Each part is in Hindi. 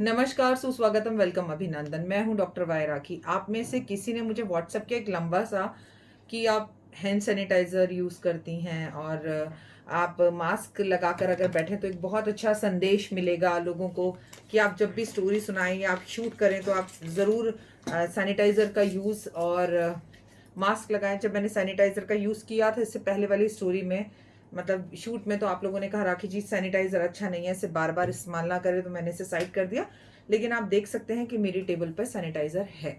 नमस्कार, सुस्वागतम, वेलकम, अभिनंदन। मैं हूं डॉक्टर वाय राखी। आप में से किसी ने मुझे व्हाट्सएप किया एक लंबा सा कि आप हैंड सैनिटाइज़र यूज़ करती हैं और आप मास्क लगाकर अगर बैठें तो एक बहुत अच्छा संदेश मिलेगा लोगों को कि आप जब भी स्टोरी सुनाएं या आप शूट करें तो आप ज़रूर सैनिटाइज़र का यूज़ और मास्क लगाएं। जब मैंने सैनिटाइज़र का यूज़ किया था इससे पहले वाली स्टोरी में, मतलब शूट में, तो आप लोगों ने कहा राखी जी सैनिटाइज़र अच्छा नहीं है, इसे बार बार इस्तेमाल ना करें, तो मैंने इसे साइड कर दिया। लेकिन आप देख सकते हैं कि मेरी टेबल पर सैनिटाइज़र है।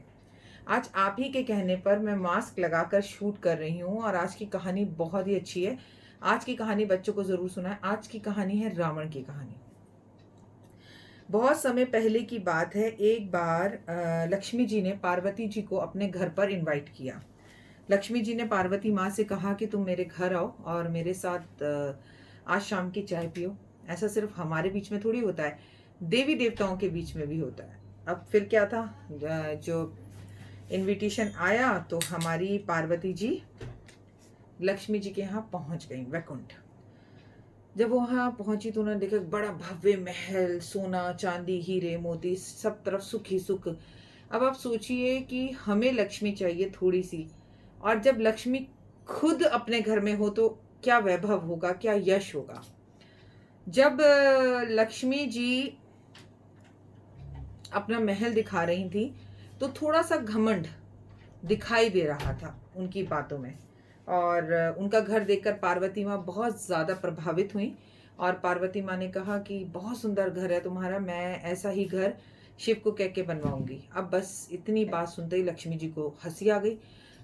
आज आप ही के कहने पर मैं मास्क लगाकर शूट कर रही हूँ और आज की कहानी बहुत ही अच्छी है। आज की कहानी बच्चों को ज़रूर सुनाएं। आज की कहानी है रावण की कहानी। बहुत समय पहले की बात है। एक बार लक्ष्मी जी ने पार्वती जी को अपने घर पर इनवाइट किया। लक्ष्मी जी ने पार्वती माँ से कहा कि तुम मेरे घर आओ और मेरे साथ आज शाम की चाय पियो। ऐसा सिर्फ हमारे बीच में थोड़ी होता है, देवी देवताओं के बीच में भी होता है। अब फिर क्या था, जो इनविटेशन आया तो हमारी पार्वती जी लक्ष्मी जी के यहाँ पहुँच गई, वैकुंठ। जब वो वहाँ पहुंची तो उन्होंने देखा बड़ा भव्य महल, सोना चांदी हीरे मोती, सब तरफ सुख ही सुख। अब आप सोचिए कि हमें लक्ष्मी चाहिए थोड़ी सी, और जब लक्ष्मी खुद अपने घर में हो तो क्या वैभव होगा, क्या यश होगा। जब लक्ष्मी जी अपना महल दिखा रही थी तो थोड़ा सा घमंड दिखाई दे रहा था उनकी बातों में। और उनका घर देखकर पार्वती माँ बहुत ज़्यादा प्रभावित हुई और पार्वती माँ ने कहा कि बहुत सुंदर घर है तुम्हारा, मैं ऐसा ही घर शिव को कह के बनवाऊंगी। अब बस इतनी बात सुनते ही लक्ष्मी जी को हंसी आ गई।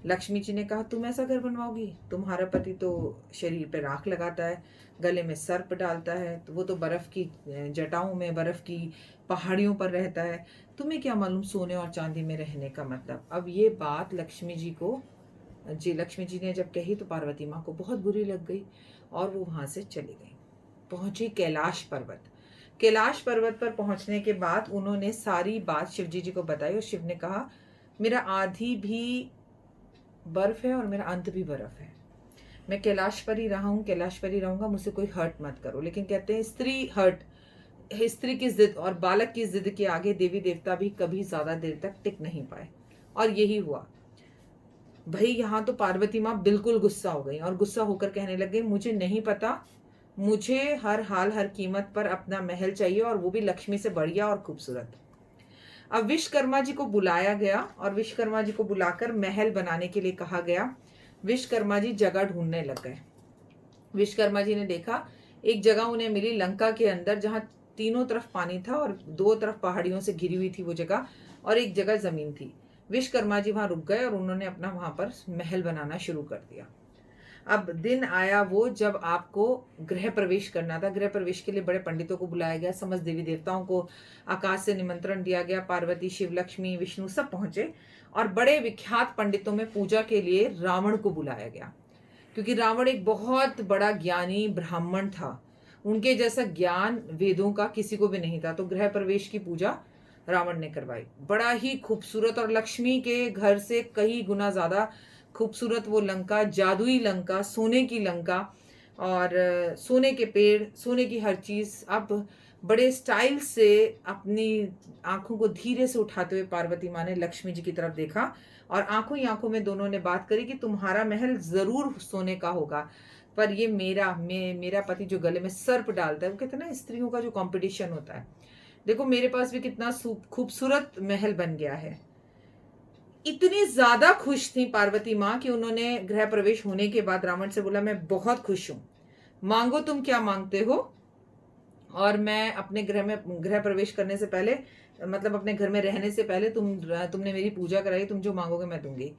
लक्ष्मी जी ने कहा तुम ऐसा घर बनवाओगी? तुम्हारा पति तो शरीर पे राख लगाता है, गले में सर्प डालता है, तो वो तो बर्फ़ की जटाओं में, बर्फ़ की पहाड़ियों पर रहता है, तुम्हें क्या मालूम सोने और चांदी में रहने का मतलब। अब ये बात लक्ष्मी जी ने जब कही तो पार्वती माँ को बहुत बुरी लग गई और वो वहाँ से चली गई। पहुंची कैलाश पर्वत। कैलाश पर्वत पर पहुंचने के बाद उन्होंने सारी बात शिव जी को बताई और शिव ने कहा मेरा आधी भी बर्फ है और मेरा अंत भी बर्फ है। मैं कैलाश पर ही रहा हूँ, कैलाश पर ही रहूंगा, मुझसे कोई हर्ट मत करो। लेकिन कहते हैं स्त्री की जिद और बालक की जिद के आगे देवी देवता भी कभी ज्यादा देर तक टिक नहीं पाए, और यही हुआ। भाई यहाँ तो पार्वती माँ बिल्कुल गुस्सा हो गई और गुस्सा होकर कहने लग गई मुझे नहीं पता, मुझे हर हाल हर कीमत पर अपना महल चाहिए, और वो भी लक्ष्मी से बढ़िया और खूबसूरत। अब विश्वकर्मा जी को बुलाया गया और विश्वकर्मा जी को बुलाकर महल बनाने के लिए कहा गया। विश्वकर्मा जी जगह ढूंढने लग गए। विश्वकर्मा जी ने देखा एक जगह उन्हें मिली लंका के अंदर, जहां तीनों तरफ पानी था और दो तरफ पहाड़ियों से घिरी हुई थी वो जगह, और एक जगह जमीन थी। विश्वकर्मा जी वहां रुक गए और उन्होंने अपना वहां पर महल बनाना शुरू कर दिया। अब दिन आया वो जब आपको गृह प्रवेश करना था। गृह प्रवेश के लिए बड़े पंडितों को बुलाया गया, समस्त देवी देवताओं को आकाश से निमंत्रण दिया गया। पार्वती, शिव, लक्ष्मी, विष्णु सब पहुंचे और बड़े विख्यात पंडितों में पूजा के लिए रावण को बुलाया गया, क्योंकि रावण एक बहुत बड़ा ज्ञानी ब्राह्मण था। उनके जैसा ज्ञान वेदों का किसी को भी नहीं था। तो गृह प्रवेश की पूजा रावण ने करवाई। बड़ा ही खूबसूरत और लक्ष्मी के घर से कई गुना ज्यादा खूबसूरत वो लंका, जादुई लंका, सोने की लंका, और सोने के पेड़, सोने की हर चीज। अब बड़े स्टाइल से अपनी आंखों को धीरे से उठाते हुए पार्वती माँ ने लक्ष्मी जी की तरफ देखा और आंखों ही आंखों में दोनों ने बात करी कि तुम्हारा महल जरूर सोने का होगा, पर ये मेरा पति जो गले में सर्प डालता है, वो कहते हैं ना स्त्रियों का जो कंपटीशन होता है, देखो मेरे पास भी कितना खूबसूरत महल बन गया है। इतनी ज्यादा खुश थी पार्वती माँ कि उन्होंने गृह प्रवेश होने के बाद रावण से बोला मैं बहुत खुश हूं, मांगो तुम क्या मांगते हो, और मैं अपने गृह प्रवेश करने से पहले, मतलब अपने घर में रहने से पहले तुमने मेरी पूजा कराई, तुम जो मांगोगे मैं दूंगी।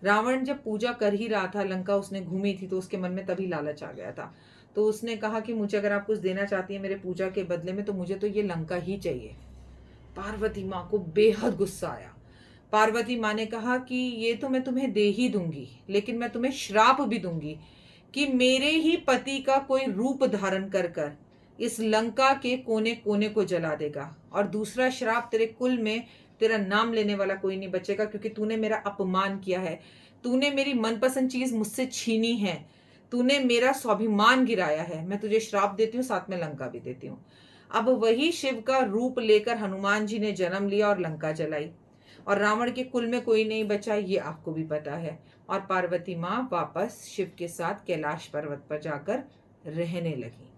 रावण जब पूजा कर ही रहा था, लंका उसने घूमी थी, तो उसके मन में तभी लालच आ गया था। तो उसने कहा कि मुझे अगर आप कुछ देना चाहती है मेरे पूजा के बदले में, तो मुझे तो ये लंका ही चाहिए। पार्वती माँ को बेहद गुस्सा आया। पार्वती माँ ने कहा कि ये तो मैं तुम्हें दे ही दूंगी, लेकिन मैं तुम्हें श्राप भी दूंगी कि मेरे ही पति का कोई रूप धारण कर कर इस लंका के कोने कोने को जला देगा, और दूसरा श्राप, तेरे कुल में तेरा नाम लेने वाला कोई नहीं बचेगा, क्योंकि तूने मेरा अपमान किया है, तूने मेरी मनपसंद चीज मुझसे छीनी है, तूने मेरा स्वाभिमान गिराया है। मैं तुझे श्राप देती हूँ, साथ में लंका भी देती हूँ। अब वही शिव का रूप लेकर हनुमान जी ने जन्म लिया और लंका जलाई, और रावण के कुल में कोई नहीं बचा, ये आपको भी पता है। और पार्वती माँ वापस शिव के साथ कैलाश पर्वत पर जाकर रहने लगी।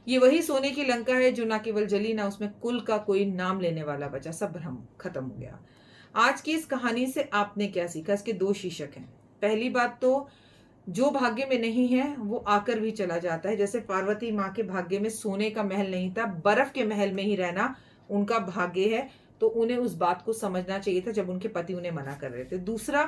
ये वही सोने की लंका है जो ना केवल जली, ना उसमें कुल का कोई नाम लेने वाला बचा, सब भ्रम खत्म हो गया। आज की इस कहानी से आपने क्या सीखा? इसके दो शीर्षक हैं। पहली बात तो, जो भाग्य में नहीं है वो आकर भी चला जाता है। जैसे पार्वती माँ के भाग्य में सोने का महल नहीं था, बर्फ के महल में ही रहना उनका भाग्य है, तो उन्हें उस बात को समझना चाहिए था जब उनके पति उन्हें मना कर रहे थे। दूसरा,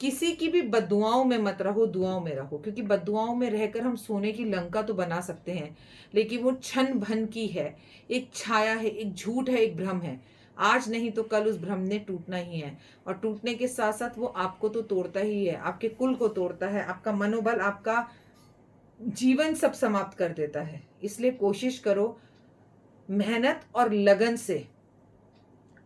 किसी की भी बद्दुआओं में मत रहो, दुआओं में रहो, क्योंकि बद्दुआओं में रहकर हम सोने की लंका तो बना सकते हैं, लेकिन वो क्षण भन की है, एक छाया है, एक झूठ है, एक भ्रम है। आज नहीं तो कल उस भ्रम ने टूटना ही है, और टूटने के साथ साथ वो आपको तो तोड़ता ही है, आपके कुल को तोड़ता है, आपका मनोबल, आपका जीवन सब समाप्त कर देता है। इसलिए कोशिश करो, मेहनत और लगन से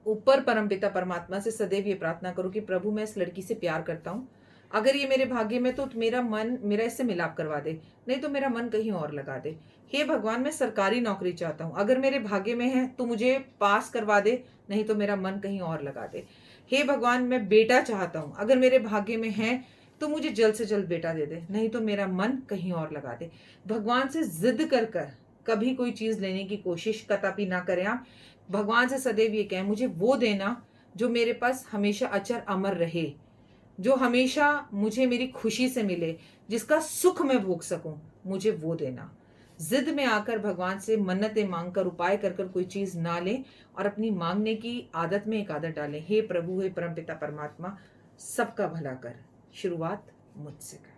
ऊपर परमपिता परमात्मा से सदैव ये प्रार्थना करो कि प्रभु मैं इस लड़की से प्यार करता हूँ, अगर ये मेरे भाग्य में तो मेरा इससे मिलाप करवा दे, नहीं तो मेरा मन कहीं और लगा दे। हे भगवान, मैं सरकारी नौकरी चाहता हूँ, अगर मेरे भाग्य में है तो मुझे पास करवा दे, नहीं तो मेरा मन कहीं और लगा दे। हे भगवान, मैं बेटा चाहता हूँ, अगर मेरे भाग्य में है तो मुझे जल्द से जल्द बेटा दे दे, नहीं तो मेरा मन कहीं और लगा दे। भगवान से जिद कर कर कभी कोई चीज लेने की कोशिश कदापि ना करें आप। भगवान से सदैव ये कहें, मुझे वो देना जो मेरे पास हमेशा अचर अमर रहे, जो हमेशा मुझे मेरी खुशी से मिले, जिसका सुख मैं भोग सकूं, मुझे वो देना। जिद में आकर भगवान से मन्नतें मांगकर, उपाय कर कर कोई चीज ना लें, और अपनी मांगने की आदत में एक आदत डालें। हे प्रभु, हे परमपिता परमात्मा, सबका भला कर। शुरुआत मुझसे कर।